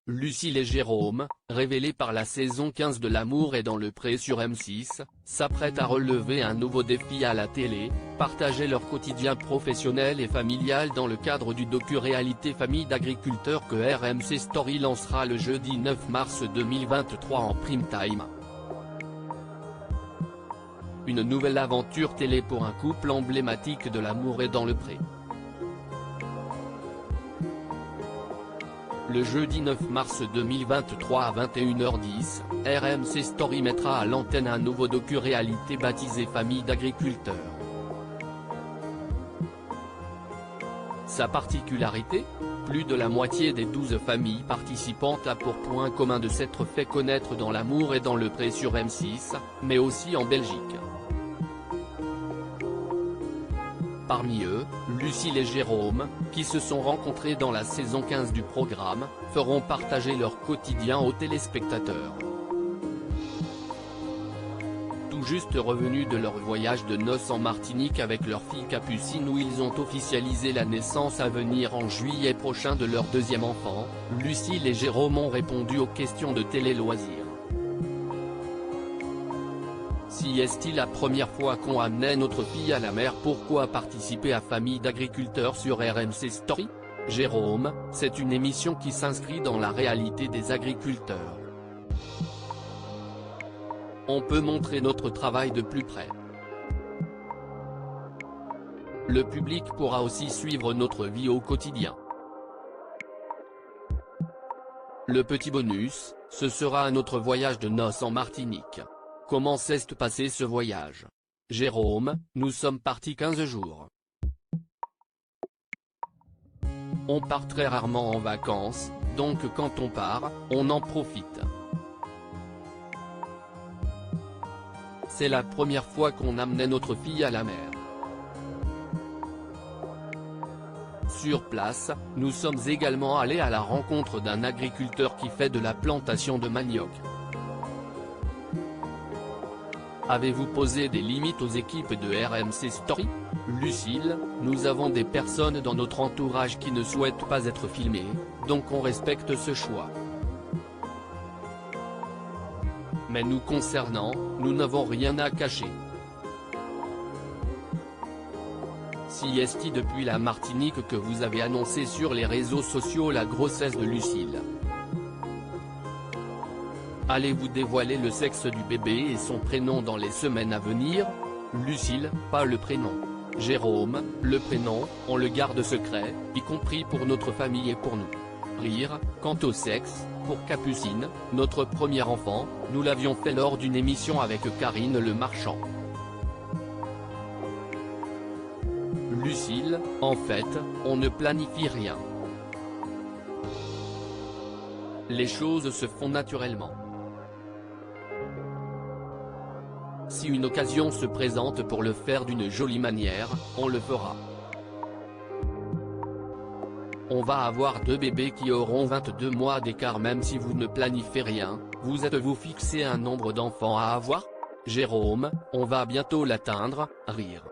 Lucille et Jérôme, révélés par la saison 15 de L'amour est dans le pré sur M6, s'apprêtent à relever un nouveau défi à la télé, partager leur quotidien professionnel et familial dans le cadre du docu-réalité Famille d'agriculteurs que RMC Story lancera le jeudi 9 mars 2023 en prime time. Une nouvelle aventure télé pour un couple emblématique de L'amour est dans le pré. Le jeudi 9 mars 2023 à 21h10, RMC Story mettra à l'antenne un nouveau docu-réalité baptisé Famille d'agriculteurs. Sa particularité ? Plus de la moitié des 12 familles participantes a pour point commun de s'être fait connaître dans L'amour est dans le pré sur M6, mais aussi en Belgique. Parmi eux, Lucille et Jérôme, qui se sont rencontrés dans la saison 15 du programme, feront partager leur quotidien aux téléspectateurs. Tout juste revenus de leur voyage de noces en Martinique avec leur fille Capucine où ils ont officialisé la naissance à venir en juillet prochain de leur deuxième enfant, Lucille et Jérôme ont répondu aux questions de Télé Loisirs. Si est-il la première fois qu'on amenait notre fille à la mer, pourquoi participer à Famille d'agriculteurs sur RMC Story ? Jérôme, c'est une émission qui s'inscrit dans la réalité des agriculteurs. On peut montrer notre travail de plus près. Le public pourra aussi suivre notre vie au quotidien. Le petit bonus, ce sera notre voyage de noces en Martinique. Comment s'est passé ce voyage ? Jérôme, nous sommes partis 15 jours. On part très rarement en vacances, donc quand on part, on en profite. C'est la première fois qu'on amenait notre fille à la mer. Sur place, nous sommes également allés à la rencontre d'un agriculteur qui fait de la plantation de manioc. Avez-vous posé des limites aux équipes de RMC Story ? Lucille, nous avons des personnes dans notre entourage qui ne souhaitent pas être filmées, donc on respecte ce choix. Mais nous concernant, nous n'avons rien à cacher. Si est-il depuis la Martinique que vous avez annoncé sur les réseaux sociaux la grossesse de Lucille ? Allez-vous dévoiler le sexe du bébé et son prénom dans les semaines à venir ? Lucille, pas le prénom. Jérôme, le prénom, on le garde secret, y compris pour notre famille et pour nous. Rire, quant au sexe, pour Capucine, notre premier enfant, nous l'avions fait lors d'une émission avec Karine Le Marchand. Lucille, en fait, on ne planifie rien. Les choses se font naturellement. Si une occasion se présente pour le faire d'une jolie manière, on le fera. On va avoir 2 bébés qui auront 22 mois d'écart même si vous ne planifiez rien, vous êtes-vous fixé un nombre d'enfants à avoir ? Jérôme, on va bientôt l'atteindre, rire.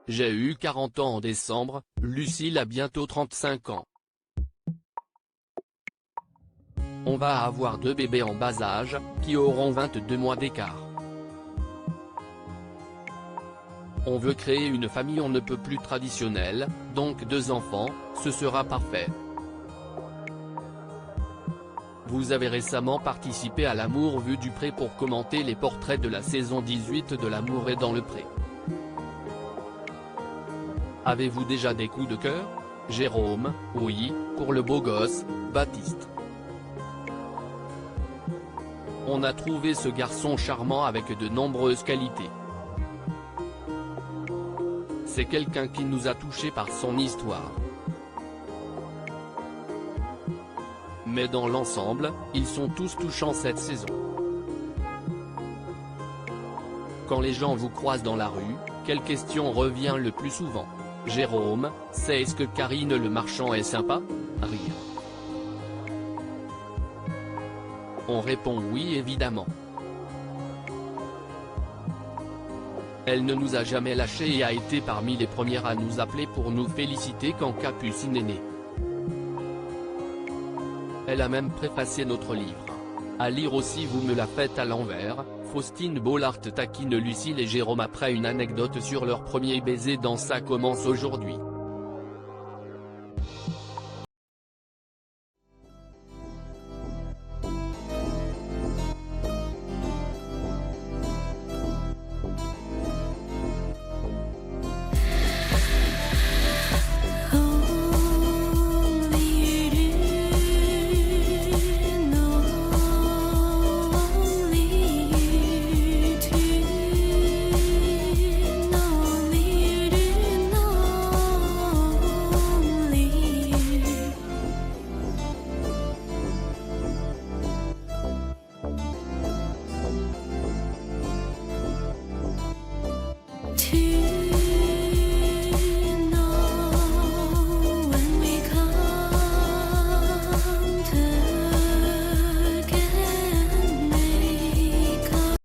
J'ai eu 40 ans en décembre, Lucille a bientôt 35 ans. On va avoir 2 bébés en bas âge, qui auront 22 mois d'écart. On veut créer une famille on ne peut plus traditionnelle, donc 2 enfants, ce sera parfait. Vous avez récemment participé à L'amour vu du pré pour commenter les portraits de la saison 18 de L'amour est dans le pré. Avez-vous déjà des coups de cœur ? Jérôme, oui, pour le beau gosse, Baptiste. On a trouvé ce garçon charmant avec de nombreuses qualités. C'est quelqu'un qui nous a touchés par son histoire. Mais dans l'ensemble, ils sont tous touchants cette saison. Quand les gens vous croisent dans la rue, quelle question revient le plus souvent ? Jérôme, c'est est-ce que Karine Le Marchand est sympa ? Rire. On répond oui évidemment. Elle ne nous a jamais lâchés et a été parmi les premières à nous appeler pour nous féliciter quand Capucine est née. Elle a même préfacé notre livre. À lire aussi Vous me la faites à l'envers. Faustine Bollard taquine Lucille et Jérôme après une anecdote sur leur premier baiser dans Ça commence aujourd'hui. To